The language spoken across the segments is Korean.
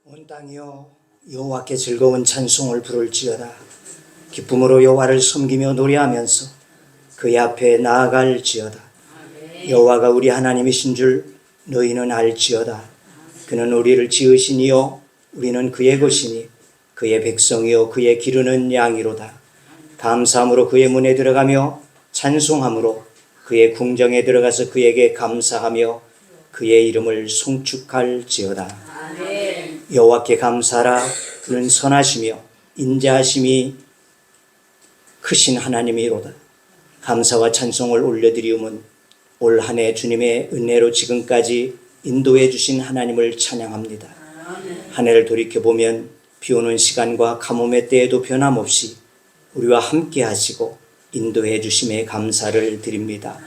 온 땅이여 여호와께 즐거운 찬송을 부를지어다. 기쁨으로 여호와를 섬기며 노래하면서 그의 앞에 나아갈지어다. 여호와가 우리 하나님이신 줄 너희는 알지어다. 그는 우리를 지으신 이요 우리는 그의 것이니 그의 백성이요 그의 기르는 양이로다. 감사함으로 그의 문에 들어가며 찬송함으로 그의 궁정에 들어가서 그에게 감사하며 그의 이름을 송축할지어다. 여호와께 감사하라. 그는 선하시며 인자하심이 크신 하나님이로다. 감사와 찬송을 올려드리움은 올 한 해 주님의 은혜로 지금까지 인도해 주신 하나님을 찬양합니다. 한 해를 돌이켜보면 비오는 시간과 가뭄의 때에도 변함없이 우리와 함께 하시고 인도해 주심에 감사를 드립니다.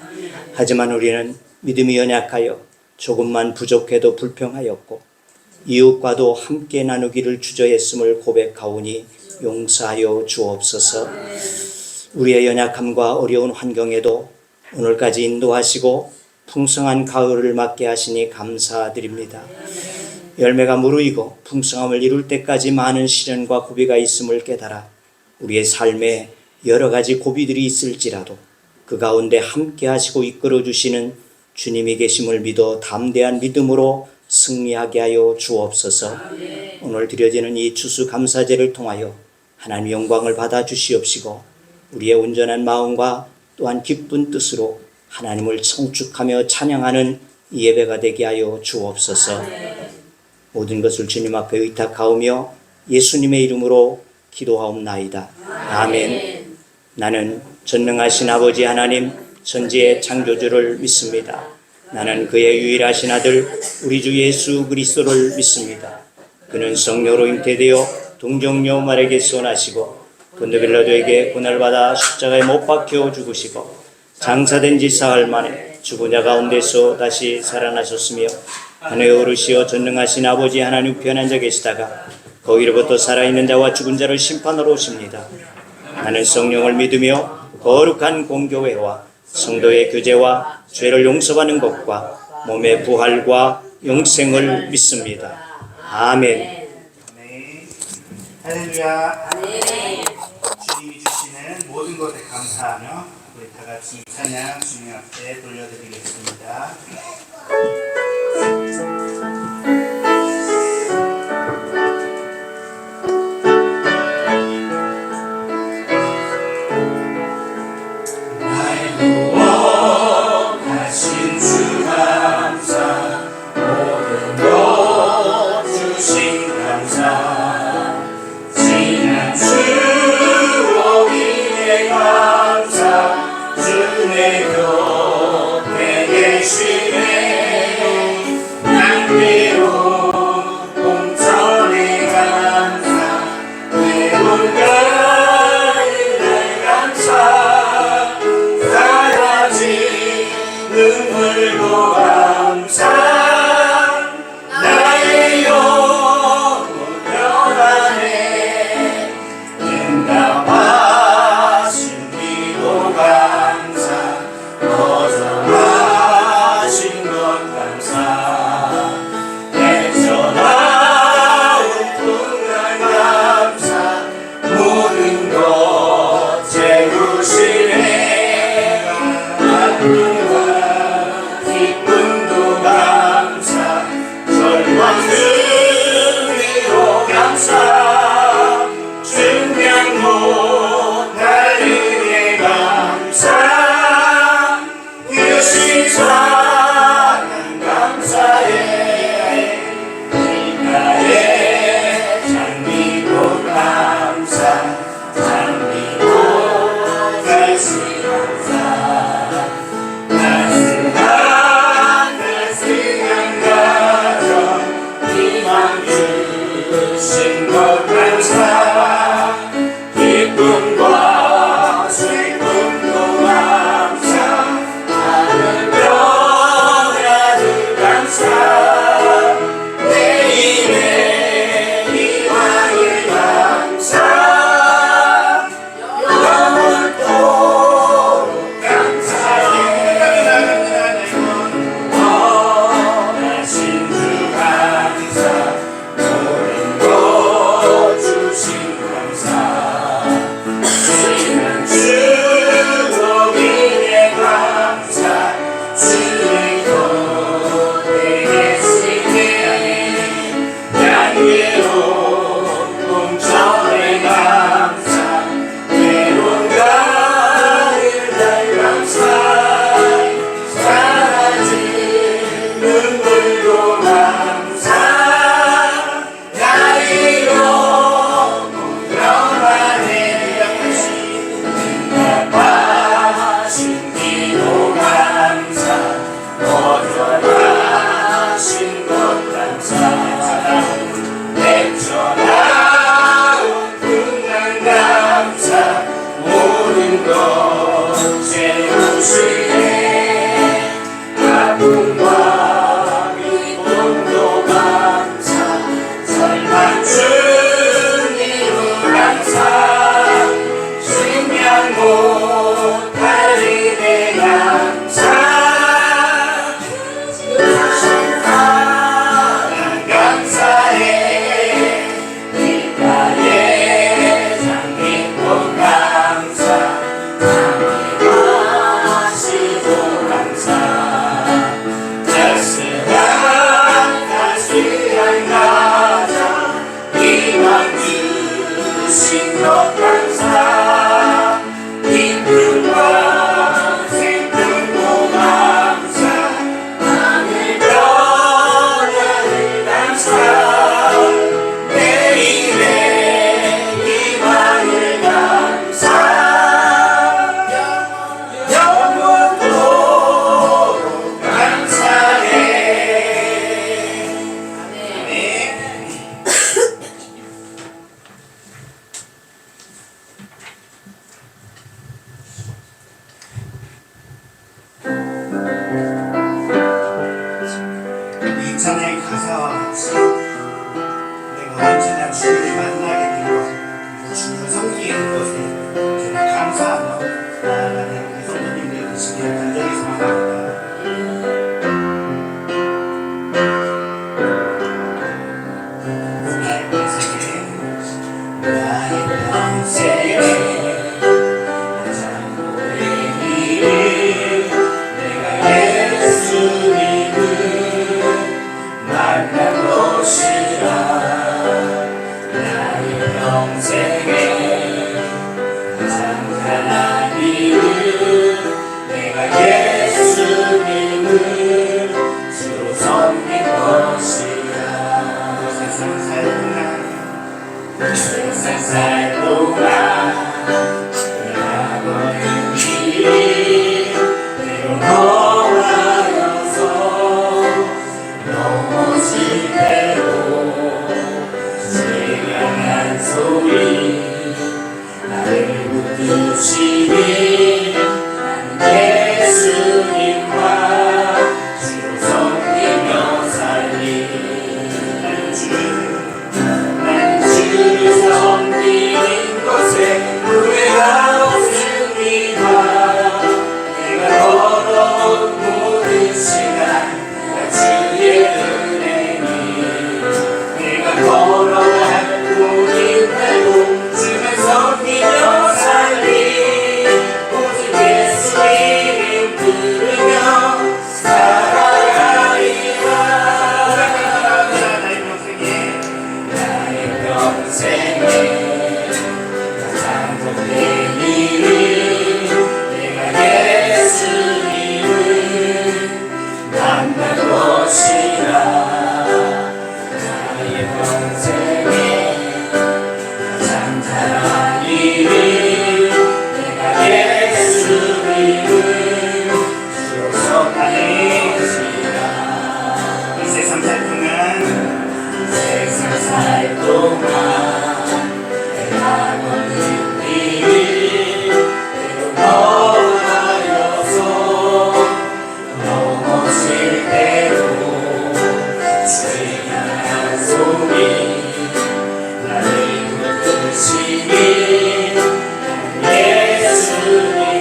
하지만 우리는 믿음이 연약하여 조금만 부족해도 불평하였고 이웃과도 함께 나누기를 주저했음을 고백하오니 용서하여 주옵소서. 우리의 연약함과 어려운 환경에도 오늘까지 인도하시고 풍성한 가을을 맞게 하시니 감사드립니다. 열매가 무르익고 풍성함을 이룰 때까지 많은 시련과 고비가 있음을 깨달아 우리의 삶에 여러 가지 고비들이 있을지라도 그 가운데 함께 하시고 이끌어 주시는 주님이 계심을 믿어 담대한 믿음으로 승리하게 하여 주옵소서. 오늘 드려지는 이 추수감사제를 통하여 하나님 영광을 받아 주시옵시고 우리의 온전한 마음과 또한 기쁜 뜻으로 하나님을 청축하며 찬양하는 이 예배가 되게 하여 주옵소서. 모든 것을 주님 앞에 의탁하오며 예수님의 이름으로 기도하옵나이다. 아멘. 나는 전능하신 아버지 하나님 천지의 창조주를 믿습니다. 나는 그의 유일하신 아들 우리 주 예수 그리스도를 믿습니다. 그는 성령으로 잉태되어 동정녀 마리아에게서 나시고 본토 빌라도에게 고난을 받아 십자가에 못 박혀 죽으시고 장사된 지 사흘 만에 죽은 자 가운데서 다시 살아나셨으며 하늘에 오르시어 전능하신 아버지 하나님 우편에 앉아 계시다가 거기로부터 살아있는 자와 죽은 자를 심판하러 오십니다. 나는 성령을 믿으며 거룩한 공교회와 성도의 교제와 죄를 용서받는 것과 몸의 부활과 영생을 믿습니다. 아멘. 할렐루야. 주님이 주시는 모든 것에 감사하며 우리 다 같이 찬양 주님 앞에 돌려드리겠습니다. 감사 찬양의 가사와 같이 내가 언제나 주님을 만나게 된 것, 주님을 섬기게 된 것에 저는 감사하며 나아가는 우리 성도님들 되시기를 간절히 소망합니다. 나의 평생에 가장 오랜 길을 내가 예수님을 만난 것이라. 나의 평생에 가장 강한 일을 내가 예수님을 주로 섬긴 것이라. 세상 살 동안 내가 걷는 길이 때론 험하여서 넘어질 때도 세간한 소리 나를 붙드시니 나는 예수님과 주로 섬기며 살리. 나는 주를 섬기는 것에 후회가 없습니다. 내가 걸어온 모든 시간 다 주의 은혜니 내가 걸어갈 모든 날도 주를 섬기며 살리. 오직 예수 이름 부르며 살아가리라. 나의 평생에 가장 복된 일을 내가 예수님을 만난 것이라. 나의 평생에 가장 잘한 일을 내가 예수님을 주로 섬기는 것이라. 이 세상 살 동안 세상 살 동안 내가 걷는 길이 때로 험하여서 넘어질 때도 주의 향한 소리 나를 붙드시니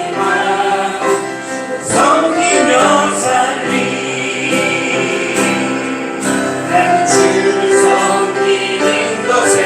예수님만 섬기며 살리. 나는 주를 섬기는 것에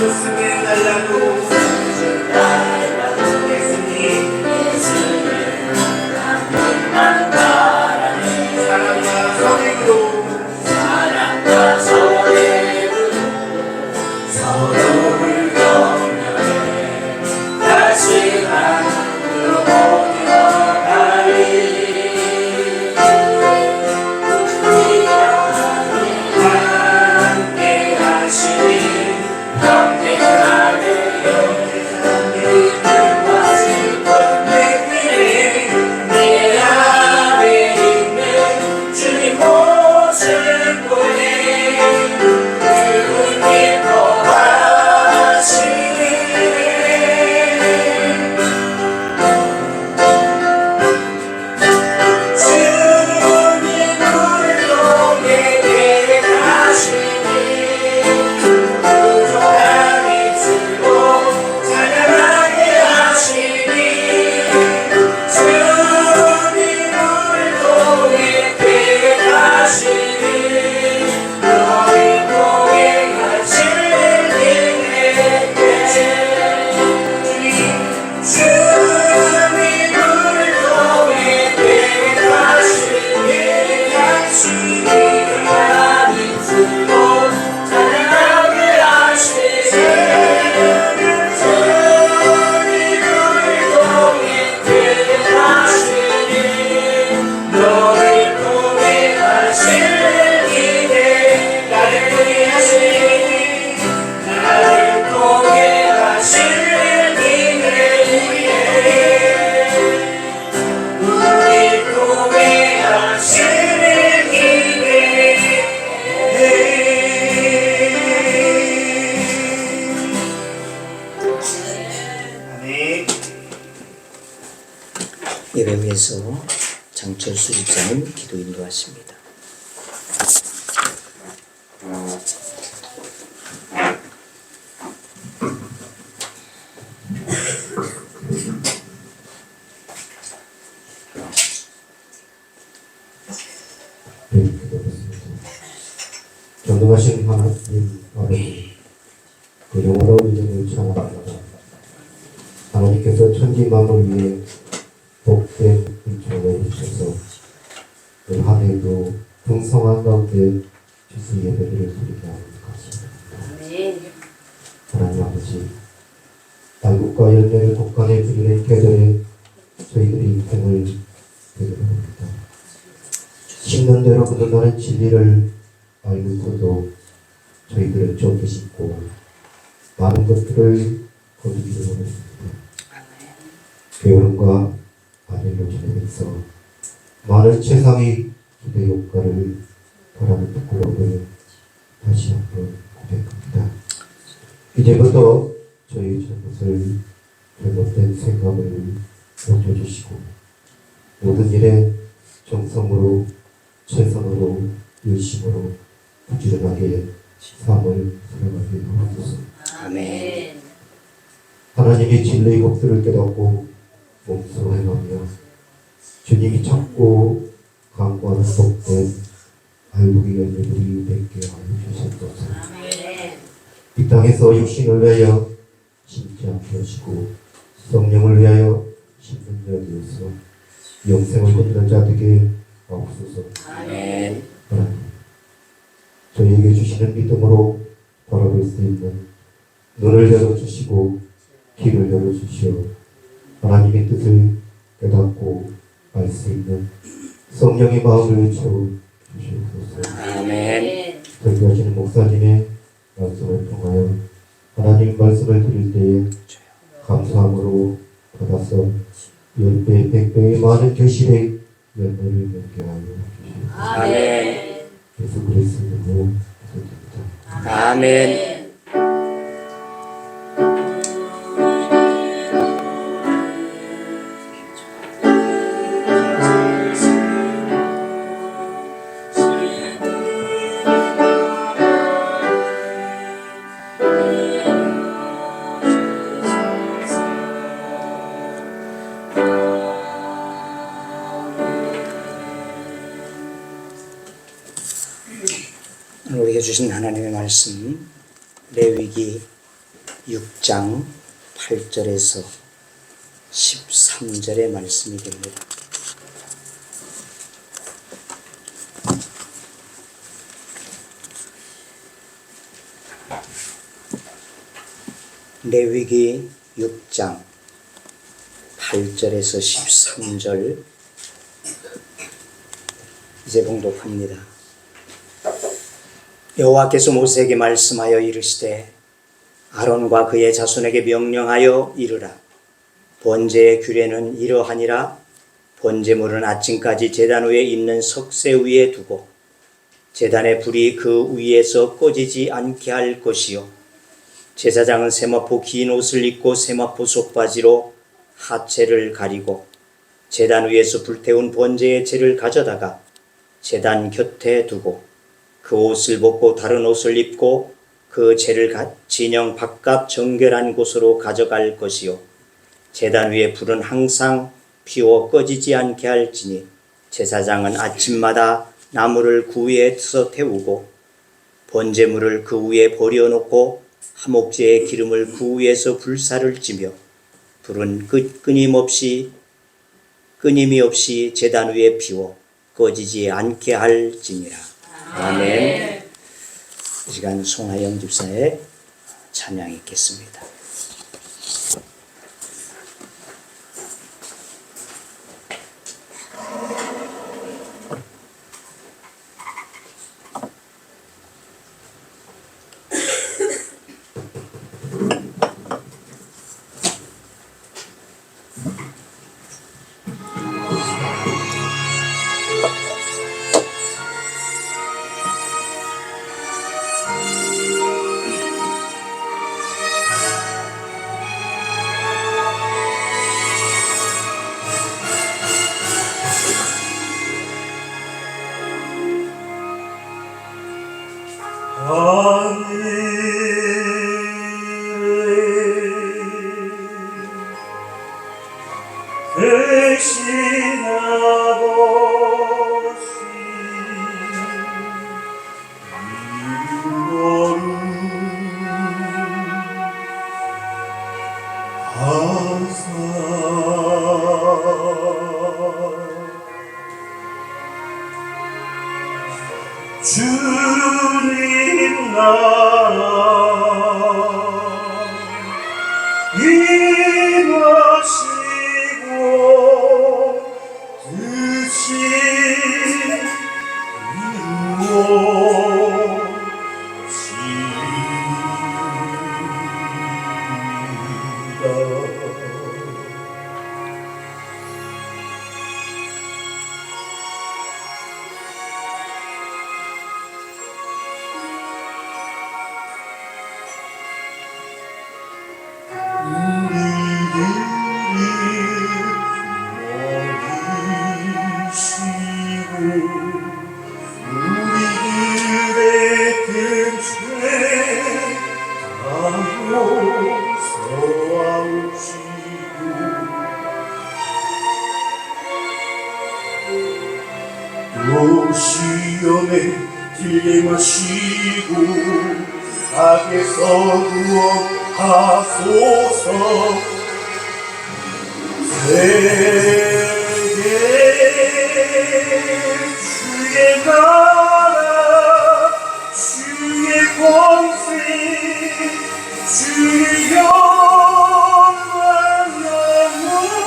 예수님 달라도 예수님 사랑과 선행으로 서로를 격려해 다시 하늘로 보내어가리 함께 하시니 영원하게 믿음과 슬픔 내게 내 안에 있는 주님 모습 보내 그분 기뻐하시니 주님 물동에 계획하시니 부족함이 들고 찬양하게 하시니 주님 물동에 계획하시니 너희 동행하실 길에 주님 물동에 계획하시니 하나님 들고 찬양하게 하시니 주님 물동에 계획하시니 너희 동행하실 길에 나를 동행하시니 나를 동행하실 길에 우리 동행하실 길에 예배 위해서 장철수 집사님 기도 인도하십니다. 전능하신 하나님 아버지, 그 영원한 이름을 찬양합니다. 하나님께서 천지 만물 위에 복된 인천을 주셔서 그 한 해도 풍성한 가운데 주수 예배를 드리게 하는 것입니다. 하나님 아버지, 달국과 열매를 독간에 드리는 계절에 저희들이 인생을 드려봅니다. 심는 대로 묻어나는 진리를 알고서도 저희들은 쫓기 싶고 많은 것들을 거두기를 원했습니다. 게으름과 안일로 지내면서 많은 세상의 기대 효과를 바라는 부끄러움을 다시 한번 고백합니다. 이제부터 저희 잘못을 잘못된 생각을 고쳐주시고 모든 일에 정성으로 최선으로 열심으로 부지런하게 삶을 살아가게 하옵소서. 아멘. 하나님의 진리의 법들을 깨닫고 몸소 행하며 주님이 찾고 강구하는 복된 알고기 열매들이 맺게 하여 주시옵소서. 이 땅에서 육신을 위하여 심지 않게 하시고 성령을 위하여 심는 자 되어서 영생을 얻는 자 되게 하옵소서. 아멘. 하나님, 저희에게 주시는 믿음으로 바라볼 수 있는 눈을 열어주시고 귀를 열어주시어 하나님의 뜻을 깨닫고 알 수 있는 성령의 마음을 채워 주시옵소서. 아멘. 설교하시는 목사님의 말씀을 통하여 하나님 말씀을 드릴 때에 감사함으로 받아서 10배, 100배의 많은 결실의 열매를 맺게 하여 주시옵소서. 아멘. 예수 그리스도로 기도드립니다. 아멘. 오늘 우리에게 주신 하나님의 말씀 레위기 6장 8절에서 13절의 말씀이 됩니다. 레위기 6장 8절에서 13절 이제 봉독합니다. 여호와께서 모세에게 말씀하여 이르시되 아론과 그의 자손에게 명령하여 이르라. 번제의 규례는 이러하니라. 번제물은 아침까지 제단 위에 있는 석쇠 위에 두고 제단의 불이 그 위에서 꺼지지 않게 할 것이요, 제사장은 세마포 긴 옷을 입고 세마포 속바지로 하체를 가리고 제단 위에서 불태운 번제의 재를 가져다가 제단 곁에 두고 그 옷을 벗고 다른 옷을 입고 그 재를 진영 바깥 정결한 곳으로 가져갈 것이요, 제단 위에 불은 항상 피워 꺼지지 않게 할지니 제사장은 아침마다 나무를 그 위에서 태우고 번제물을 그 위에 버려놓고 화목제의 기름을 그 위에서 불사를 찌며 불은 끊임이 없이 제단 위에 피워 꺼지지 않게 할지니라. 아멘. 이 시간 송하영 집사의 찬양이 있겠습니다. 대신 아버지 이거는 하사 주님 나라 임하시고 뜻이 우리들의 근처에 또 시험에 들게 마시고 악에서 구원하소서. 세계 주의 나라 주의 권세 주의 영광 영원히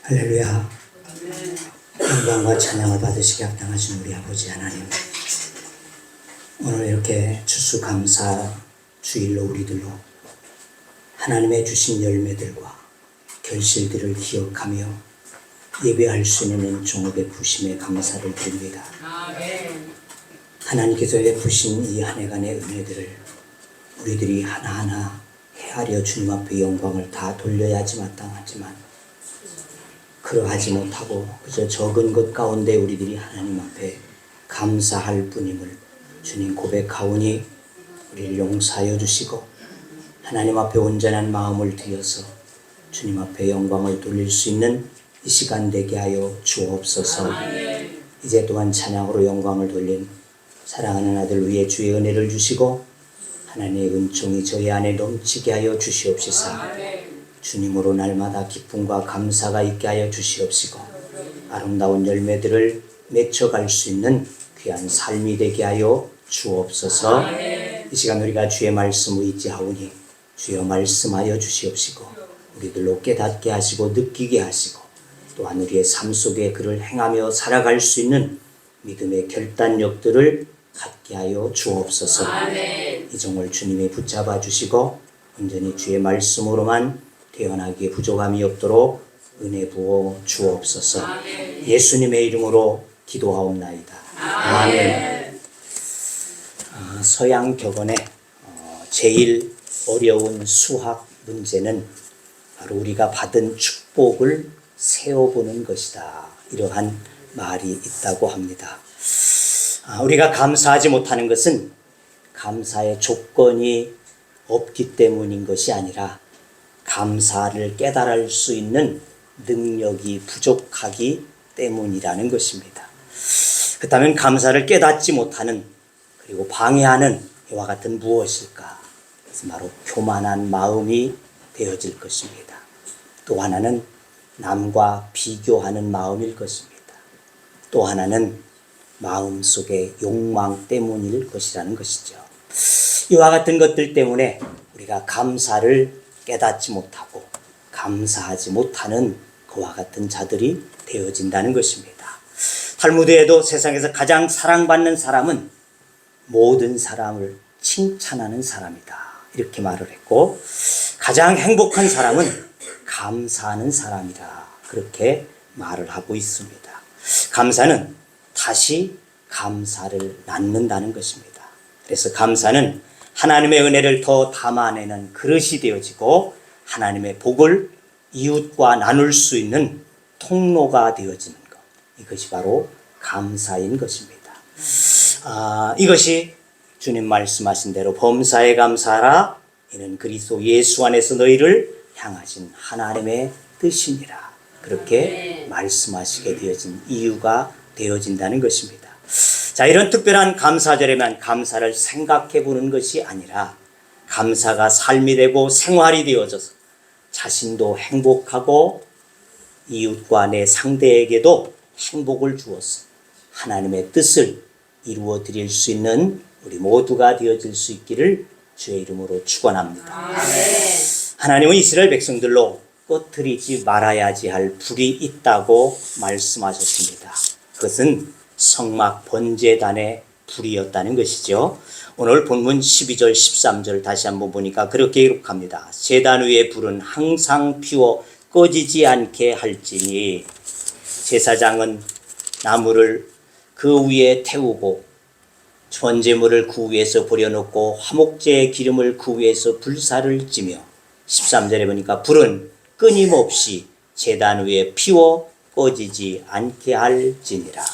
할렐루야. 영광과 찬양을 받으시게 합당하신 우리 아버지 하나님, 오늘 이렇게 추수감사 주일로 우리들로 하나님의 주신 열매들과 결실들을 기억하며 예배할 수 있는 종업의 부심에 감사를 드립니다. 하나님께서 베푸신 이 한 해간의 은혜들을 우리들이 하나하나 헤아려 주님 앞에 영광을 다 돌려야지 마땅하지만 그러하지 못하고 그저 적은 것 가운데 우리들이 하나님 앞에 감사할 뿐임을 주님 고백하오니 우리를 용서하여 주시고 하나님 앞에 온전한 마음을 들여서 주님 앞에 영광을 돌릴 수 있는 이 시간 되게 하여 주옵소서. 이제 또한 찬양으로 영광을 돌린 사랑하는 아들 위에 주의 은혜를 주시고 하나님의 은총이 저희 안에 넘치게 하여 주시옵시사. 주님으로 날마다 기쁨과 감사가 있게 하여 주시옵시고 아름다운 열매들을 맺혀갈 수 있는 귀한 삶이 되게 하여 주옵소서. 이 시간 우리가 주의 말씀을 의지하오니 주여 말씀하여 주시옵시고 우리들로 깨닫게 하시고 느끼게 하시고 또한 우리의 삶 속에 그를 행하며 살아갈 수 있는 믿음의 결단력들을 갖게 하여 주옵소서. 이 종을 주님이 붙잡아 주시고 온전히 주의 말씀으로만 태어나기에 부족함이 없도록 은혜 부어 주옵소서. 예수님의 이름으로 기도하옵나이다. 아멘. 서양 격언에 제일 어려운 수학 문제는 바로 우리가 받은 축복을 세어보는 것이다. 이러한 말이 있다고 합니다. 우리가 감사하지 못하는 것은 감사의 조건이 없기 때문인 것이 아니라 감사를 깨달을 수 있는 능력이 부족하기 때문이라는 것입니다. 그렇다면 감사를 깨닫지 못하는 그리고 방해하는 이와 같은 무엇일까? 그것은 바로 교만한 마음이 되어질 것입니다. 또 하나는 남과 비교하는 마음일 것입니다. 또 하나는 마음속의 욕망 때문일 것이라는 것이죠. 이와 같은 것들 때문에 우리가 감사를 깨닫지 못하고 감사하지 못하는 그와 같은 자들이 되어진다는 것입니다. 탈무드에도 세상에서 가장 사랑받는 사람은 모든 사람을 칭찬하는 사람이다. 이렇게 말을 했고 가장 행복한 사람은 감사하는 사람이다. 그렇게 말을 하고 있습니다. 감사는 다시 감사를 낳는다는 것입니다. 그래서 감사는 하나님의 은혜를 더 담아내는 그릇이 되어지고 하나님의 복을 이웃과 나눌 수 있는 통로가 되어지는 것. 이것이 바로 감사인 것입니다. 이것이 주님 말씀하신 대로 범사에 감사하라. 이는 그리스도 예수 안에서 너희를 향하신 하나님의 뜻이니라. 그렇게 말씀하시게 되어진 이유가 되어진다는 것입니다. 자, 이런 특별한 감사절에만 감사를 생각해 보는 것이 아니라 감사가 삶이 되고 생활이 되어져서 자신도 행복하고 이웃과 내 상대에게도 행복을 주어서 하나님의 뜻을 이루어 드릴 수 있는 우리 모두가 되어질 수 있기를 주의 이름으로 축원합니다. 하나님은 이스라엘 백성들로 꺼트리지 말아야지 할 불이 있다고 말씀하셨습니다. 그것은 성막 번제단의 불이었다는 것이죠. 오늘 본문 12절 13절 다시 한번 보니까 그렇게 기록합니다. 제단 위의 불은 항상 피워 꺼지지 않게 할지니 제사장은 나무를 그 위에 태우고 번제물을 그 위에서 버려놓고 화목제의 기름을 그 위에서 불사를 찌며 13절에 보니까 불은 끊임없이 제단 위에 피워 꺼지지 않게 할지니라.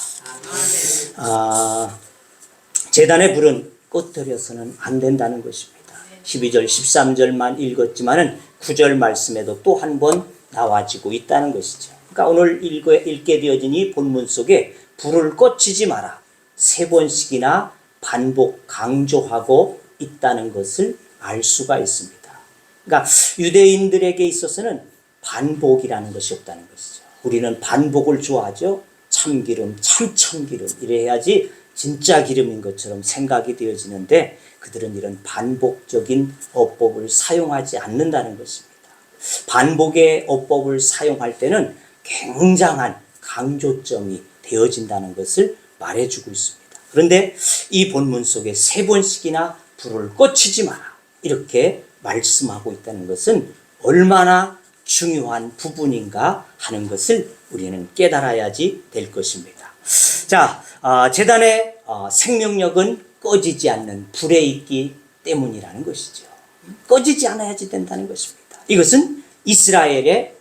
제단의 불은 꺼뜨려서는 안 된다는 것입니다. 12절 13절만 읽었지만은 9절 말씀에도 또 한 번 나와지고 있다는 것이죠. 그러니까 오늘 읽게 되어진 이 본문 속에 불을 꺼치지 마라 3번씩이나 반복 강조하고 있다는 것을 알 수가 있습니다. 그러니까 유대인들에게 있어서는 반복이라는 것이 없다는 것이죠. 우리는 반복을 좋아하죠. 참기름, 참기름 이래야지 진짜 기름인 것처럼 생각이 되어지는데 그들은 이런 반복적인 어법을 사용하지 않는다는 것입니다. 반복의 어법을 사용할 때는 굉장한 강조점이 되어진다는 것을 말해주고 있습니다. 그런데 이 본문 속에 3번씩이나 불을 꺼치지 마라 이렇게 말씀하고 있다는 것은 얼마나 중요한 부분인가 하는 것을 우리는 깨달아야지 될 것입니다. 자, 제단의 생명력은 꺼지지 않는 불에 있기 때문이라는 것이죠. 꺼지지 않아야지 된다는 것입니다. 이것은 이스라엘의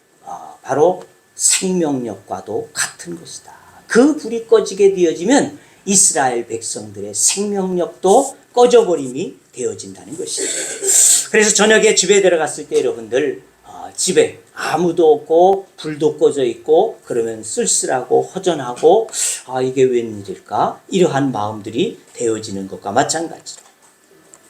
바로 생명력과도 같은 것이다. 그 불이 꺼지게 되어지면 이스라엘 백성들의 생명력도 꺼져버림이 되어진다는 것이죠. 그래서 저녁에 집에 들어갔을 때 여러분들 집에 아무도 없고 불도 꺼져 있고 그러면 쓸쓸하고 허전하고 이게 웬일일까? 이러한 마음들이 되어지는 것과 마찬가지로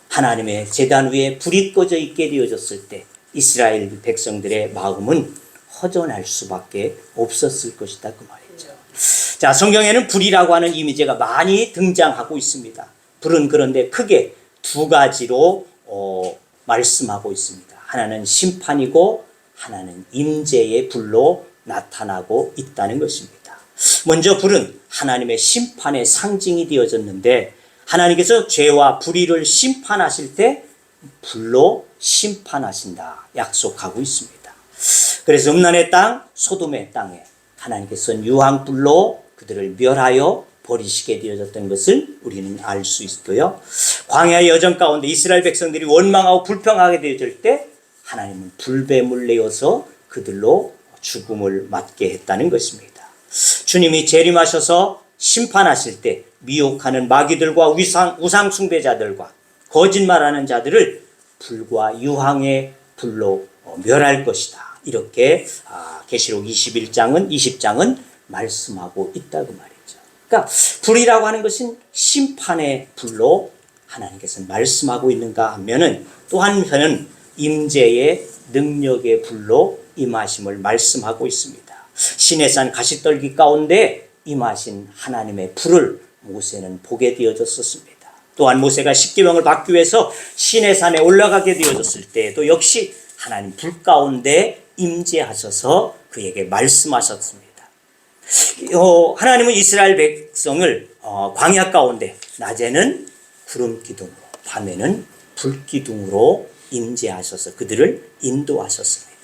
하나님의 제단 위에 불이 꺼져 있게 되어졌을 때 이스라엘 백성들의 마음은 허전할 수밖에 없었을 것이다 그 말이죠. 자, 성경에는 불이라고 하는 이미지가 많이 등장하고 있습니다. 불은 그런데 크게 두 가지로 말씀하고 있습니다. 하나는 심판이고 하나는 임재의 불로 나타나고 있다는 것입니다. 먼저 불은 하나님의 심판의 상징이 되어졌는데 하나님께서 죄와 불의를 심판하실 때 불로 심판하신다 약속하고 있습니다. 그래서 음란의 땅 소돔의 땅에 하나님께서는 유황불로 그들을 멸하여 버리시게 되어졌던 것을 우리는 알 수 있고요. 광야의 여정 가운데 이스라엘 백성들이 원망하고 불평하게 되어질 때 하나님은 불뱀을 내어서 그들로 죽음을 맞게 했다는 것입니다. 주님이 재림하셔서 심판하실 때 미혹하는 마귀들과 우상 숭배자들과 거짓말하는 자들을 불과 유황의 불로 멸할 것이다. 이렇게 계시록 20장은 말씀하고 있다고 말이죠. 그러니까 불이라고 하는 것은 심판의 불로 하나님께서 말씀하고 있는가 하면은 또 한편은 임재의 능력의 불로 임하심을 말씀하고 있습니다. 시내산 가시떨기 가운데 임하신 하나님의 불을 모세는 보게 되어졌었습니다. 또한 모세가 십계명을 받기 위해서 시내산에 올라가게 되어졌을 때에도 역시 하나님 불 가운데 임재하셔서 그에게 말씀하셨습니다. 하나님은 이스라엘 백성을 광야 가운데 낮에는 구름 기둥으로 밤에는 불 기둥으로 임재하셔서 그들을 인도하셨습니다.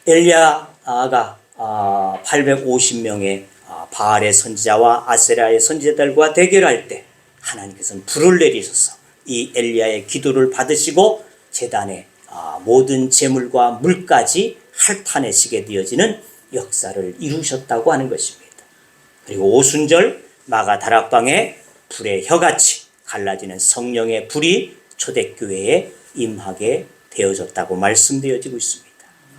엘리야가 850명의 바알의 선지자와 아세라의 선지자들과 대결할 때 하나님께서는 불을 내리셔서 이 엘리야의 기도를 받으시고 제단의 모든 재물과 물까지 핥아내시게 되어지는 역사를 이루셨다고 하는 것입니다. 그리고 오순절 마가 다락방에 불의 혀같이 갈라지는 성령의 불이 초대교회에 임하게 되어졌다고 말씀되어지고 있습니다.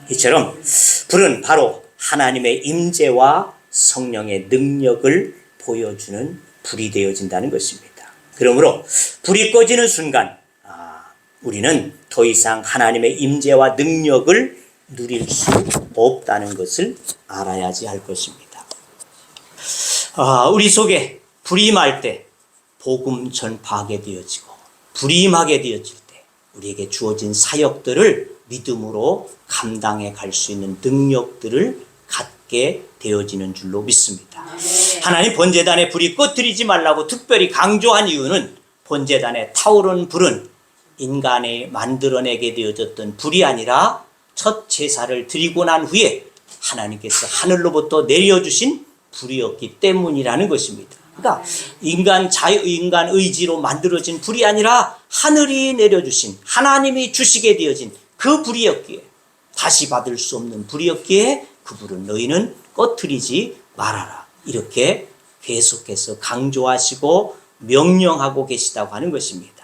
이처럼 불은 바로 하나님의 임재와 성령의 능력을 보여주는 불이 되어진다는 것입니다. 그러므로 불이 꺼지는 순간 우리는 더 이상 하나님의 임재와 능력을 누릴 수 없다는 것을 알아야지 할 것입니다. 우리 속에 불이 임할 때 복음 전파하게 되어지고 불이 임하게 되어질 때 우리에게 주어진 사역들을 믿음으로 감당해 갈 수 있는 능력들을 갖게 되어지는 줄로 믿습니다. 하나님 번제단에 불이 꺼뜨리지 말라고 특별히 강조한 이유는 번제단에 타오른 불은 인간이 만들어내게 되어졌던 불이 아니라 첫 제사를 드리고 난 후에 하나님께서 하늘로부터 내려주신 불이었기 때문이라는 것입니다. 그러니까 인간 의지로 만들어진 불이 아니라 하늘이 내려주신 하나님이 주시게 되어진 그 불이었기에 다시 받을 수 없는 불이었기에 그 불은 너희는 꺼뜨리지 말아라. 이렇게 계속해서 강조하시고 명령하고 계시다고 하는 것입니다.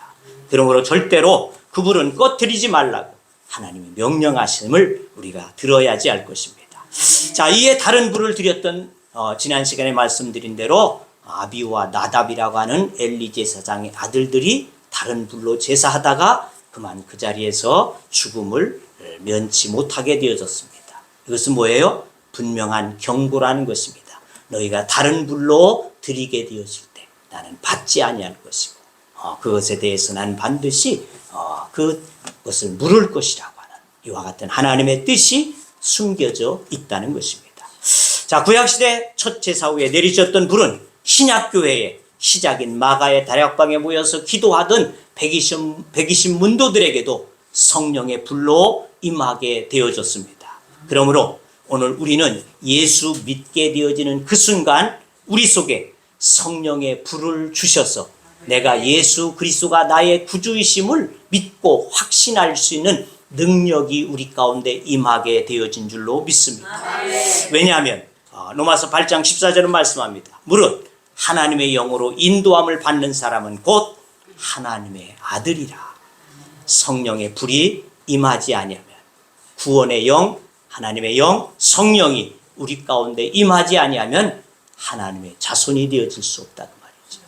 그러므로 절대로 그 불은 꺼뜨리지 말라고 하나님이 명령하심을 우리가 들어야지 할 것입니다. 자, 이에 다른 불을 드렸던 지난 시간에 말씀드린 대로 아비우와 나답이라고 하는 엘리 제사장의 아들들이 다른 불로 제사하다가 그만 그 자리에서 죽음을 면치 못하게 되어졌습니다. 이것은 뭐예요? 분명한 경고라는 것입니다. 너희가 다른 불로 드리게 되어질 때 나는 받지 아니할 것이고 그것에 대해서 나는 반드시 그것을 물을 것이라고 하는 이와 같은 하나님의 뜻이 숨겨져 있다는 것입니다. 자, 구약시대 첫 제사 후에 내리셨던 불은 신약교회의 시작인 마가의 다락방에 모여서 기도하던 120 문도들에게도 성령의 불로 임하게 되어졌습니다. 그러므로 오늘 우리는 예수 믿게 되어지는 그 순간 우리 속에 성령의 불을 주셔서 내가 예수 그리스도가 나의 구주이심을 믿고 확신할 수 있는 능력이 우리 가운데 임하게 되어진 줄로 믿습니다. 왜냐하면 로마서 8장 14절은 말씀합니다. 무릇 하나님의 영으로 인도함을 받는 사람은 곧 하나님의 아들이라. 성령의 불이 임하지 아니하면 구원의 영, 하나님의 영, 성령이 우리 가운데 임하지 아니하면 하나님의 자손이 되어질 수 없다는 말이죠.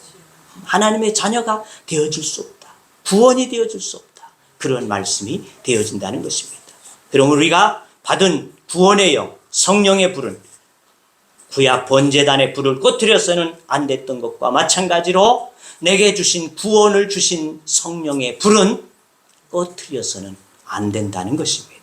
하나님의 자녀가 되어질 수 없다. 구원이 되어질 수 없다. 그런 말씀이 되어진다는 것입니다. 그럼 우리가 받은 구원의 영, 성령의 불은 구약 번제단의 불을 꺼뜨려서는 안 됐던 것과 마찬가지로 내게 주신 구원을 주신 성령의 불은 꺼뜨려서는 안 된다는 것입니다.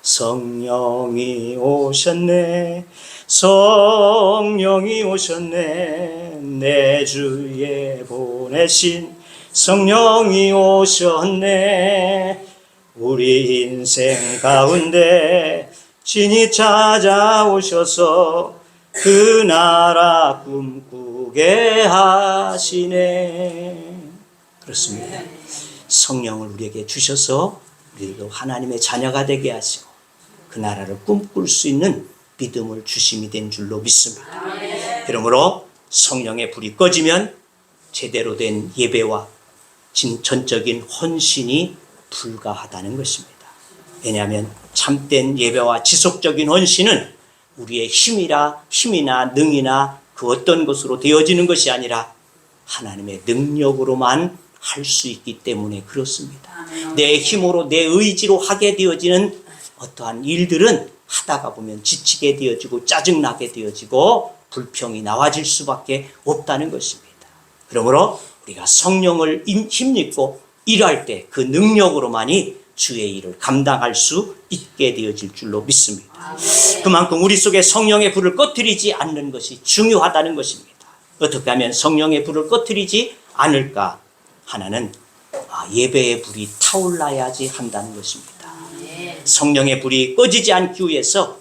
성령이 오셨네, 성령이 오셨네, 내 주에 보내신 성령이 오셨네. 우리 인생 가운데 친히 찾아오셔서 그 나라 꿈꾸게 하시네. 그렇습니다. 성령을 우리에게 주셔서 우리도 하나님의 자녀가 되게 하시고 그 나라를 꿈꿀 수 있는 믿음을 주심이 된 줄로 믿습니다. 그러므로 성령의 불이 꺼지면 제대로 된 예배와 전적인 헌신이 불가하다는 것입니다. 왜냐하면 참된 예배와 지속적인 헌신은 우리의 힘이나 능이나 그 어떤 것으로 되어지는 것이 아니라 하나님의 능력으로만 할 수 있기 때문에 그렇습니다. 내 힘으로 내 의지로 하게 되어지는 어떠한 일들은 하다가 보면 지치게 되어지고 짜증나게 되어지고 불평이 나와질 수밖에 없다는 것입니다. 그러므로 우리가 성령을 힘입고 일할 때 그 능력으로만이 주의 일을 감당할 수 있게 되어질 줄로 믿습니다. 그만큼 우리 속에 성령의 불을 꺼뜨리지 않는 것이 중요하다는 것입니다. 어떻게 하면 성령의 불을 꺼뜨리지 않을까? 하나는 예배의 불이 타올라야지 한다는 것입니다. 성령의 불이 꺼지지 않기 위해서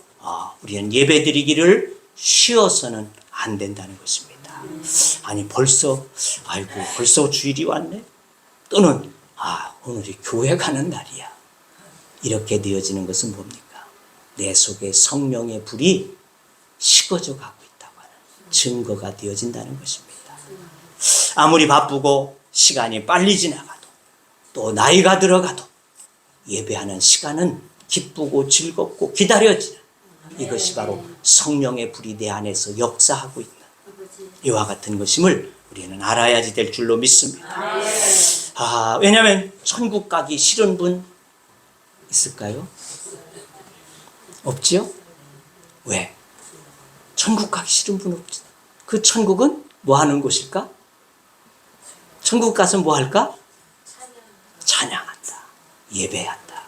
우리는 예배드리기를 쉬어서는 안 된다는 것입니다. 아니 벌써 주일이 왔네? 또는 오늘이 교회 가는 날이야. 이렇게 되어지는 것은 뭡니까? 내 속에 성령의 불이 식어져 가고 있다고 하는 증거가 되어진다는 것입니다. 아무리 바쁘고 시간이 빨리 지나가도 또 나이가 들어가도 예배하는 시간은 기쁘고 즐겁고 기다려지는 이것이 바로 성령의 불이 내 안에서 역사하고 있는 이와 같은 것임을 우리는 알아야지 될 줄로 믿습니다. 왜냐하면 천국 가기 싫은 분 있을까요? 없지요? 왜? 천국 가기 싫은 분 없지. 그 천국은 뭐 하는 곳일까? 천국 가서 뭐 할까? 찬양한다. 예배한다.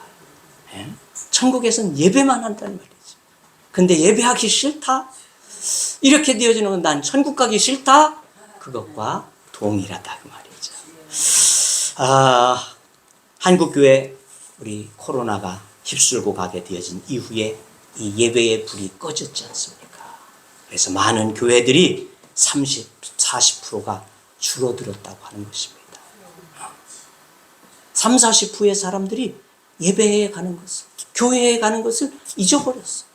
천국에서는 예배만 한다는 말이지. 근데 예배하기 싫다? 이렇게 되어지는 건 난 천국 가기 싫다? 그것과 동일하다 그 말이죠. 한국교회 우리 코로나가 휩쓸고 가게 되어진 이후에 이 예배의 불이 꺼졌지 않습니까? 그래서 많은 교회들이 30, 40%가 줄어들었다고 하는 것입니다. 3, 40%의 사람들이 예배에 가는 것을, 교회에 가는 것을 잊어버렸어.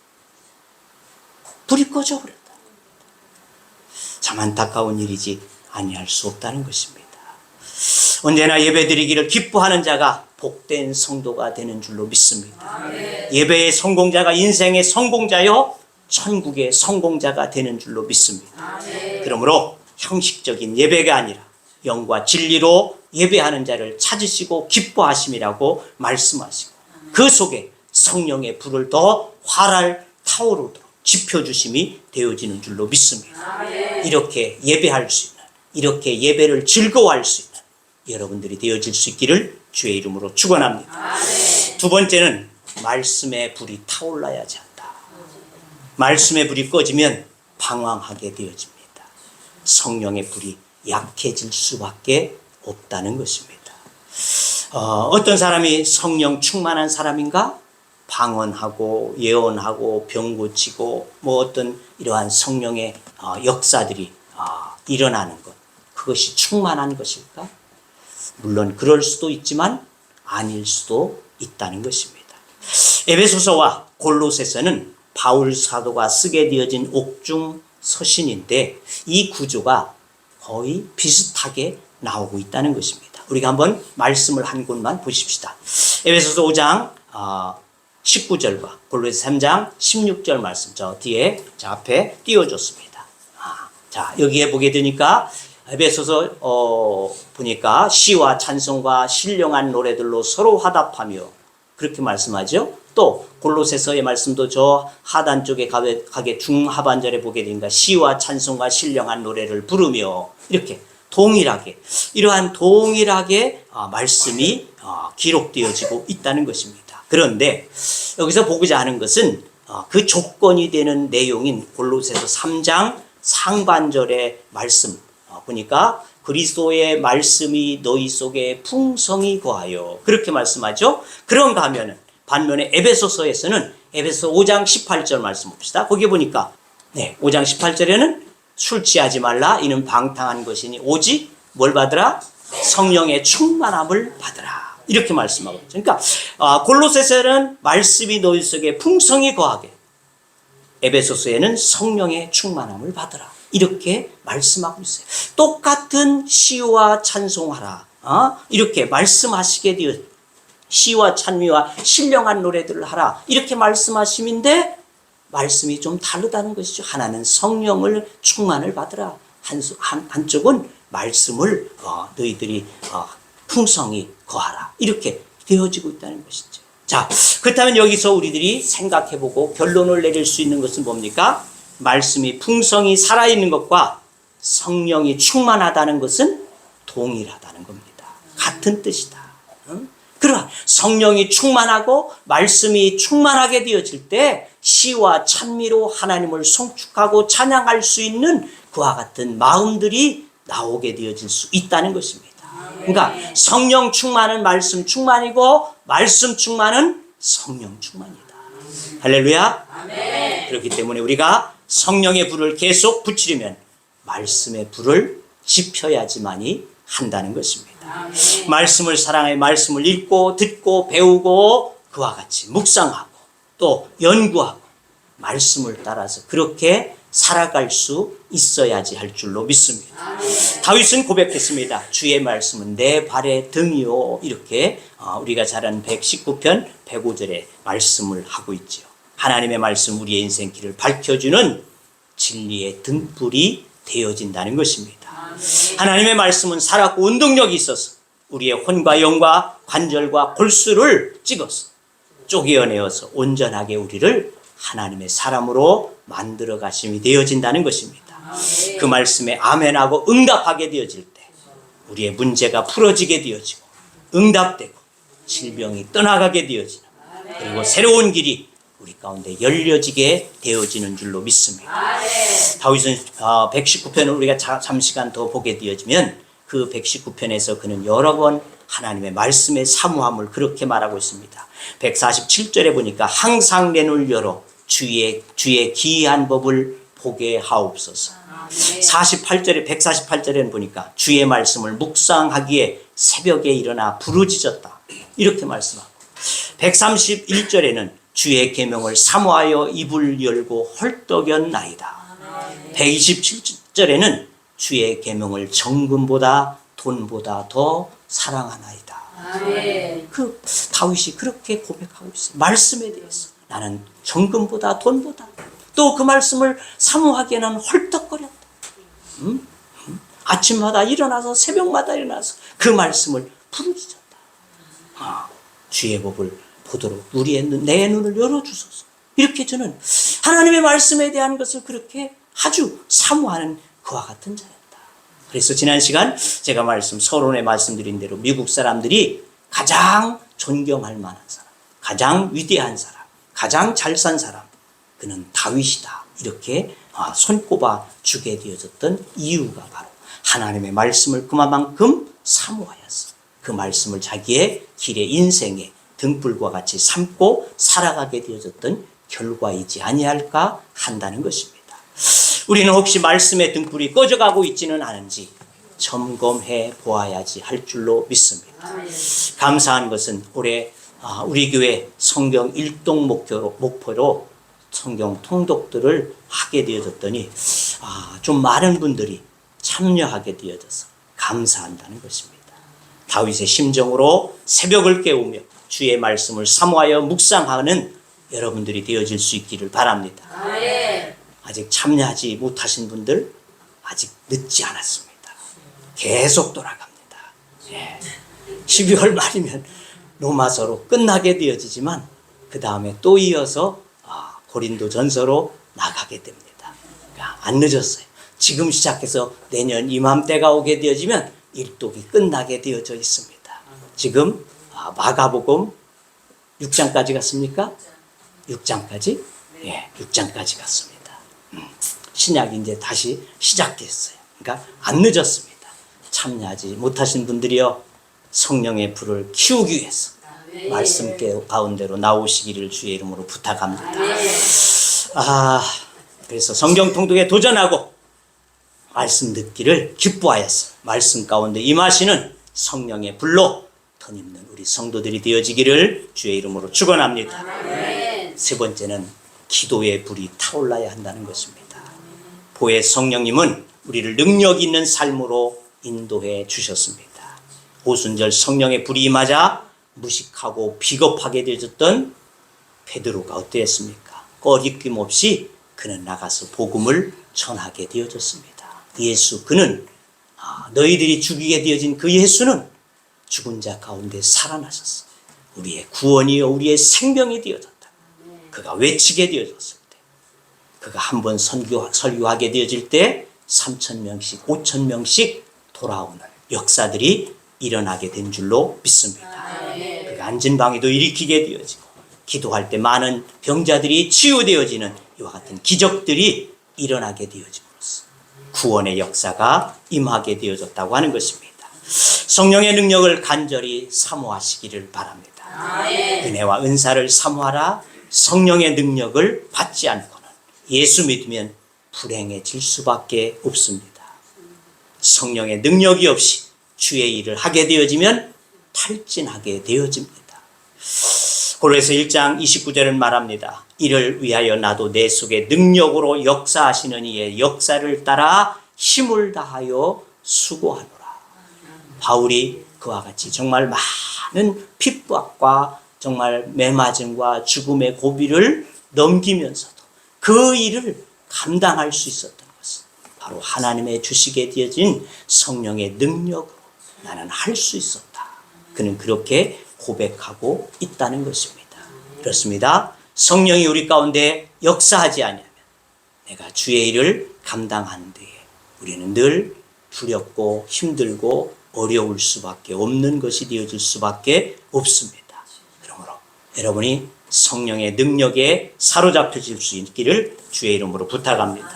불이 꺼져버렸다. 참 안타까운 일이지 아니할 수 없다는 것입니다. 언제나 예배드리기를 기뻐하는 자가 복된 성도가 되는 줄로 믿습니다. 예배의 성공자가 인생의 성공자요 천국의 성공자가 되는 줄로 믿습니다. 그러므로 형식적인 예배가 아니라 영과 진리로 예배하는 자를 찾으시고 기뻐하심이라고 말씀하시고 그 속에 성령의 불을 더 활활 타오르도록 지펴주심이 되어지는 줄로 믿습니다. 이렇게 예배할 수 있는, 이렇게 예배를 즐거워할 수 있는 여러분들이 되어질 수 있기를 주의 이름으로 축원합니다. 두 번째는 말씀의 불이 타올라야지 한다. 말씀의 불이 꺼지면 방황하게 되어집니다. 성령의 불이 약해질 수밖에 없다는 것입니다. 어떤 사람이 성령 충만한 사람인가? 방언하고 예언하고 병 고치고 뭐 어떤 이러한 성령의 역사들이 일어나는 것, 그것이 충만한 것일까? 물론 그럴 수도 있지만 아닐 수도 있다는 것입니다. 에베소서와 골로새서는 바울 사도가 쓰게 되어진 옥중 서신인데 이 구조가 거의 비슷하게 나오고 있다는 것입니다. 우리가 한번 말씀을 한 곳만 보십시다. 에베소서 5장 19절과 골로새 3장 16절 말씀, 저 뒤에 저 앞에 띄워줬습니다. 자, 여기에 보게 되니까 에베소서 보니까 시와 찬송과 신령한 노래들로 서로 화답하며 그렇게 말씀하죠. 또 골로새서의 말씀도 저 하단 쪽에 가게 중하반절에 보게 되니까 시와 찬송과 신령한 노래를 부르며 이렇게 동일하게, 이러한 동일하게 말씀이 기록되어지고 있다는 것입니다. 그런데 여기서 보고자 하는 것은 그 조건이 되는 내용인 골로새서 3장 상반절의 말씀 보니까 그리스도의 말씀이 너희 속에 풍성히 거하여 그렇게 말씀하죠. 그런가 하면은 반면에 에베소서에서는 에베소 5장 18절 말씀 봅시다. 거기 보니까 5장 18절에는 술 취하지 말라 이는 방탕한 것이니 오직 뭘 받으라? 성령의 충만함을 받으라. 이렇게 말씀하고 있죠. 그러니까 골로새서는 말씀이 너희 속에 풍성히 거하게, 에베소서에는 성령의 충만함을 받으라. 이렇게 말씀하고 있어요. 똑같은 시와 찬송하라. 이렇게 말씀하시게 되어 시와 찬미와 신령한 노래들을 하라. 이렇게 말씀하심인데 말씀이 좀 다르다는 것이죠. 하나는 성령을 충만을 받으라. 한쪽은 말씀을 너희들이 풍성히 거하라. 이렇게 되어지고 있다는 것이죠. 자, 그렇다면 여기서 우리들이 생각해보고 결론을 내릴 수 있는 것은 뭡니까? 말씀이 풍성히 살아있는 것과 성령이 충만하다는 것은 동일하다는 겁니다. 같은 뜻이다. 그러나 성령이 충만하고 말씀이 충만하게 되어질 때 시와 찬미로 하나님을 송축하고 찬양할 수 있는 그와 같은 마음들이 나오게 되어질 수 있다는 것입니다. 그러니까 성령 충만은 말씀 충만이고 말씀 충만은 성령 충만이다. 할렐루야. 아멘. 그렇기 때문에 우리가 성령의 불을 계속 붙이려면 말씀의 불을 지펴야지만이 한다는 것입니다. 아멘. 말씀을 사랑해 말씀을 읽고 듣고 배우고 그와 같이 묵상하고 또 연구하고 말씀을 따라서 그렇게 살아갈 수 있어야지 할 줄로 믿습니다. 아멘. 다윗은 고백했습니다. 주의 말씀은 내 발의 등이요. 이렇게 우리가 잘 아는 119편 105절에 말씀을 하고 있지요. 하나님의 말씀 우리의 인생길을 밝혀주는 진리의 등불이 되어진다는 것입니다. 하나님의 말씀은 살았고 운동력이 있어서 우리의 혼과 영과 관절과 골수를 찍어서 쪼개어내어서 온전하게 우리를 하나님의 사람으로 만들어 가심이 되어진다는 것입니다. 그 말씀에 아멘하고 응답하게 되어질 때 우리의 문제가 풀어지게 되어지고 응답되고 질병이 떠나가게 되어지는, 그리고 새로운 길이 우리 가운데 열려지게 되어지는 줄로 믿습니다. 다윗은 119편을 우리가 잠시간 더 보게 되어지면 그 119편에서 그는 여러 번 하나님의 말씀의 사모함을 그렇게 말하고 있습니다. 147절에 보니까 항상 내 눈을 열어 주의 기이한 법을 보게 하옵소서. 148절에는 보니까 주의 말씀을 묵상하기에 새벽에 일어나 부르짖었다. 이렇게 말씀하고 131절에는 주의 계명을 사모하여 입을 열고 헐떡였나이다. 127절에는 주의 계명을 정금보다 돈보다 더 사랑하나이다. 그 다윗이 그렇게 고백하고 있어요. 말씀에 대해서 나는 정금보다 돈보다 또 그 말씀을 사모하기에는 헐떡거렸다. 아침마다 일어나서 새벽마다 일어나서 그 말씀을 부르짖었다. 주의 법을 보도록 내 눈을 열어주소서. 이렇게 저는 하나님의 말씀에 대한 것을 그렇게 아주 사모하는 그와 같은 자였다. 그래서 지난 시간 제가 서론에 말씀드린 대로 미국 사람들이 가장 존경할 만한 사람, 가장 위대한 사람, 가장 잘 산 사람, 그는 다윗이다. 이렇게 손꼽아 주게 되어졌던 이유가 바로 하나님의 말씀을 그만큼 사모하였어. 그 말씀을 자기의 길의 인생의 등불과 같이 삼고 살아가게 되어졌던 결과이지 아니할까 한다는 것입니다. 우리는 혹시 말씀의 등불이 꺼져가고 있지는 않은지 점검해 보아야지 할 줄로 믿습니다. 감사한 것은 올해 우리 교회 성경 일동 목표로 성경 통독들을 하게 되어졌더니 좀 많은 분들이 참여하게 되어져서 감사한다는 것입니다. 다윗의 심정으로 새벽을 깨우며 주의 말씀을 사모하여 묵상하는 여러분들이 되어질 수 있기를 바랍니다. 아직 참여하지 못하신 분들 아직 늦지 않았습니다. 계속 돌아갑니다. 12월 말이면 로마서로 끝나게 되어지지만 그 다음에 또 이어서 고린도전서로 나가게 됩니다. 그러니까 안 늦었어요. 지금 시작해서 내년 이맘때가 오게 되어지면 일독이 끝나게 되어져 있습니다. 지금 마가복음 6장까지 갔습니까? 6장까지? 6장까지 갔습니다. 신약이 이제 다시 시작됐어요. 그러니까 안 늦었습니다. 참여하지 못하신 분들이요, 성령의 불을 키우기 위해서 말씀 가운데로 나오시기를 주의 이름으로 부탁합니다. 그래서 성경 통독에 도전하고 말씀 듣기를 기뻐하였어. 말씀 가운데 임하시는 성령의 불로 덧입는 우리 성도들이 되어지기를 주의 이름으로 축원합니다. 세 번째는 기도의 불이 타올라야 한다는 것입니다. 보혜 성령님은 우리를 능력 있는 삶으로 인도해 주셨습니다. 오순절 성령의 불이 임하자 무식하고 비겁하게 되어졌던 베드로가 어땠습니까? 꺼리낌 없이 그는 나가서 복음을 전하게 되어졌습니다. 그는 너희들이 죽이게 되어진 그 예수는 죽은 자 가운데 살아나셨어. 우리의 구원이요 우리의 생명이 되어졌다. 그가 외치게 되어졌을 때, 그가 한번 설교하게 되어질 때 3,000명씩 5,000명씩 돌아오는 역사들이 일어나게 된 줄로 믿습니다. 그가 안진방위도 일으키게 되어지고 기도할 때 많은 병자들이 치유되어지는 이와 같은 기적들이 일어나게 되어짐으로써 구원의 역사가 임하게 되어졌다고 하는 것입니다. 성령의 능력을 간절히 사모하시기를 바랍니다. 은혜와 은사를 사모하라. 성령의 능력을 받지 않고는 예수 믿으면 불행해질 수밖에 없습니다. 성령의 능력이 없이 주의 일을 하게 되어지면 탈진하게 되어집니다. 고로에서 1장 29절은 말합니다. 이를 위하여 나도 내 속에 능력으로 역사하시는 이의 역사를 따라 힘을 다하여 수고하노라. 바울이 그와 같이 정말 많은 핍박과 정말 매맞음과 죽음의 고비를 넘기면서도 그 일을 감당할 수 있었던 것은 바로 하나님의 주시게 되어진 성령의 능력으로 나는 할 수 있었다. 그는 그렇게 고백하고 있다는 것입니다. 그렇습니다. 성령이 우리 가운데 역사하지 아니하면 내가 주의 일을 감당하는 데에 우리는 늘 두렵고 힘들고 어려울 수밖에 없는 것이 되어질 수밖에 없습니다. 그러므로 여러분이 성령의 능력에 사로잡혀질 수 있기를 주의 이름으로 부탁합니다.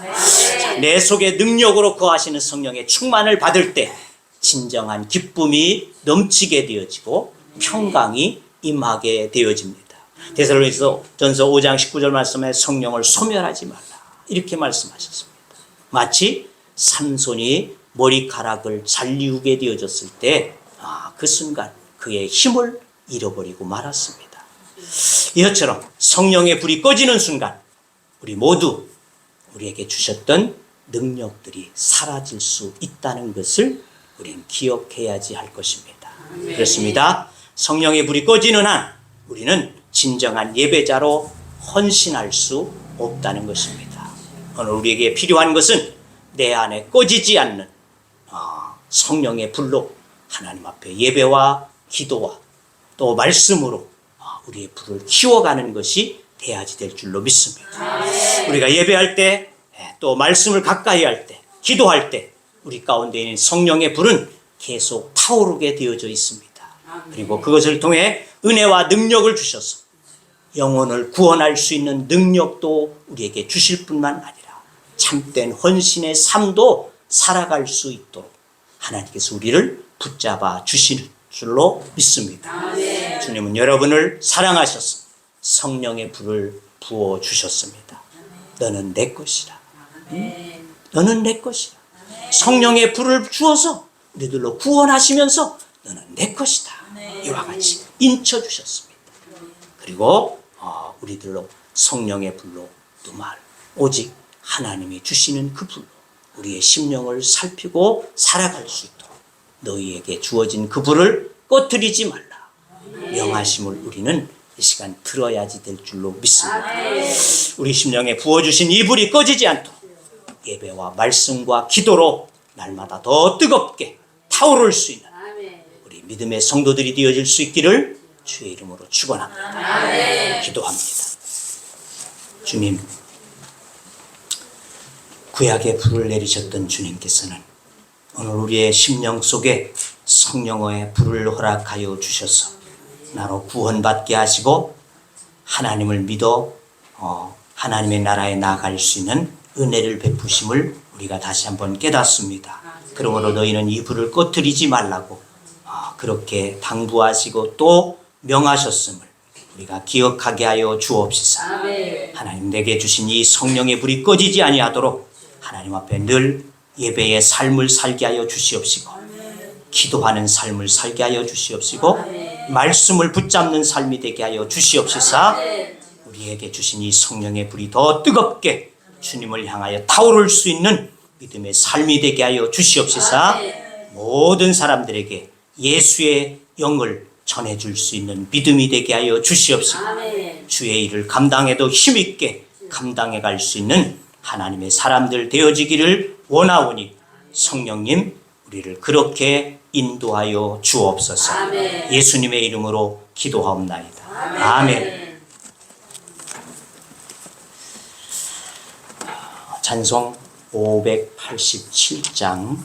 자, 내 속에 능력으로 거하시는 성령의 충만을 받을 때 진정한 기쁨이 넘치게 되어지고 평강이 임하게 되어집니다. 데살로니가서 전서 5장 19절 말씀에 성령을 소멸하지 말라 이렇게 말씀하셨습니다. 마치 삼손이 머리카락을 잘리우게 되어졌을 때 그 순간 그의 힘을 잃어버리고 말았습니다. 이것처럼 성령의 불이 꺼지는 순간 우리 모두 우리에게 주셨던 능력들이 사라질 수 있다는 것을 우리는 기억해야지 할 것입니다. 그렇습니다. 성령의 불이 꺼지는 한 우리는 진정한 예배자로 헌신할 수 없다는 것입니다. 오늘 우리에게 필요한 것은 내 안에 꺼지지 않는 성령의 불로 하나님 앞에 예배와 기도와 또 말씀으로 우리의 불을 키워가는 것이 돼야지 될 줄로 믿습니다. 우리가 예배할 때 또 말씀을 가까이 할 때 기도할 때 우리 가운데 있는 성령의 불은 계속 타오르게 되어져 있습니다. 그리고 그것을 통해 은혜와 능력을 주셔서 영혼을 구원할 수 있는 능력도 우리에게 주실 뿐만 아니라 참된 헌신의 삶도 살아갈 수 있도록 하나님께서 우리를 붙잡아 주시는 줄로 믿습니다. 주님은 여러분을 사랑하셔서 성령의 불을 부어 주셨습니다. 너는 내 것이라. 너는 내 것이라. 성령의 불을 주어서 우리들로 구원하시면서 너는 내 것이다. 이와 같이 인쳐 주셨습니다. 그리고 우리들로 성령의 불로 또 말 오직 하나님이 주시는 그 불로 우리의 심령을 살피고 살아갈 수 있도록 너희에게 주어진 그 불을 꺼뜨리지 말라 명하심을 우리는 이 시간 들어야지 될 줄로 믿습니다. 우리 심령에 부어주신 이 불이 꺼지지 않도록 예배와 말씀과 기도로 날마다 더 뜨겁게 타오를 수 있는 우리 믿음의 성도들이 되어질 수 있기를 주의 이름으로 축원합니다. 기도합니다. 주님, 구약의 불을 내리셨던 주님께서는 오늘 우리의 심령 속에 성령의 불을 허락하여 주셔서 나로 구원받게 하시고 하나님을 믿어 하나님의 나라에 나아갈 수 있는 은혜를 베푸심을 우리가 다시 한번 깨닫습니다. 그러므로 너희는 이 불을 꺼뜨리지 말라고 그렇게 당부하시고 또 명하셨음을 우리가 기억하게 하여 주옵시사. 하나님 내게 주신 이 성령의 불이 꺼지지 아니하도록 하나님 앞에 늘 예배의 삶을 살게 하여 주시옵시고 기도하는 삶을 살게 하여 주시옵시고 말씀을 붙잡는 삶이 되게 하여 주시옵시사. 우리에게 주신 이 성령의 불이 더 뜨겁게 주님을 향하여 타오를 수 있는 믿음의 삶이 되게 하여 주시옵시사. 모든 사람들에게 예수의 영을 전해줄 수 있는 믿음이 되게 하여 주시옵시고 주의 일을 감당해도 힘있게 감당해 갈 수 있는 하나님의 사람들 되어지기를 원하오니 성령님 우리를 그렇게 인도하여 주옵소서. 예수님의 이름으로 기도하옵나이다. 아멘. 찬송 587장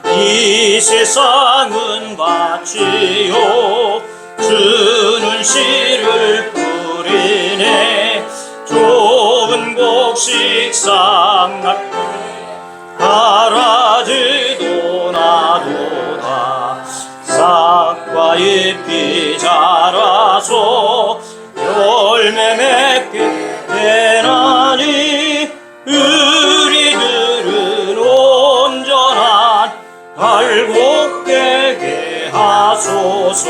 이 세상은 밭이요 주는 씨를 뿌리네 좋은 곡식 쌍날 가라지도 나도다 싹과 잎이 자라서 열매 맺게 되나니 우리들은 온전한 알곡 되게 하소서.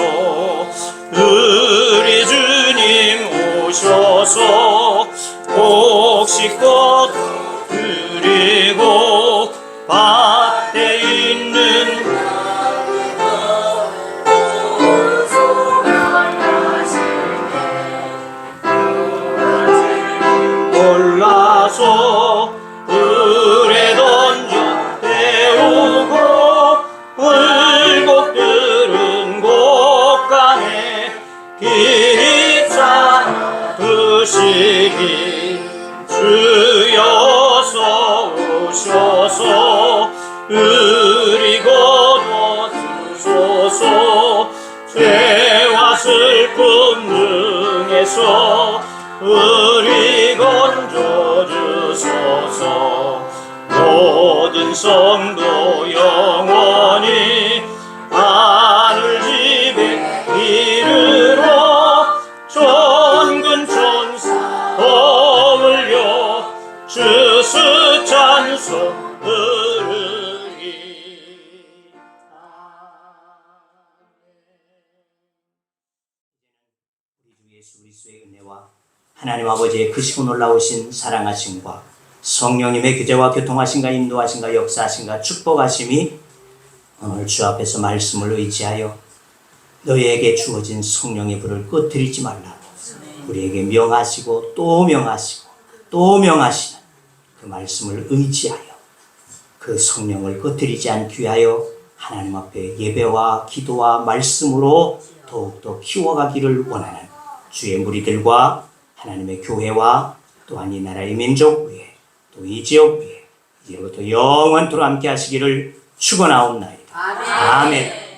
우리 주님 오셔서 곡식꽃 드리고 밭에 있는 골라서 불에 던져 태우고 울곡들은 곡간에 기립사 드시기 주여서 오셔서 우리 거둬 주소서. 죄와 슬픔 중에서 우리 건져 주소서. 모든 성도 영원히 하늘 집에 이르러 전근 천사 어울려 주스 찬송 부르리. 우리 주 예수 그리스도의 은혜와 하나님 아버지의 크시고 놀라우신 사랑하심과 성령님의 교제와 교통하신가 인도하신가 역사하신가 축복하심이 오늘 주 앞에서 말씀을 의지하여 너희에게 주어진 성령의 불을 꺼뜨리지 말라고 우리에게 명하시고 또 명하시고 또 명하시는 그 말씀을 의지하여 그 성령을 꺼뜨리지 않기 위하여 하나님 앞에 예배와 기도와 말씀으로 더욱더 키워가기를 원하는 주의 무리들과 하나님의 교회와 또한 이 나라의 민족 위에 또 이 지역 위에 이제부터 영원토록 함께 하시기를 축원하옵나이다. 아멘.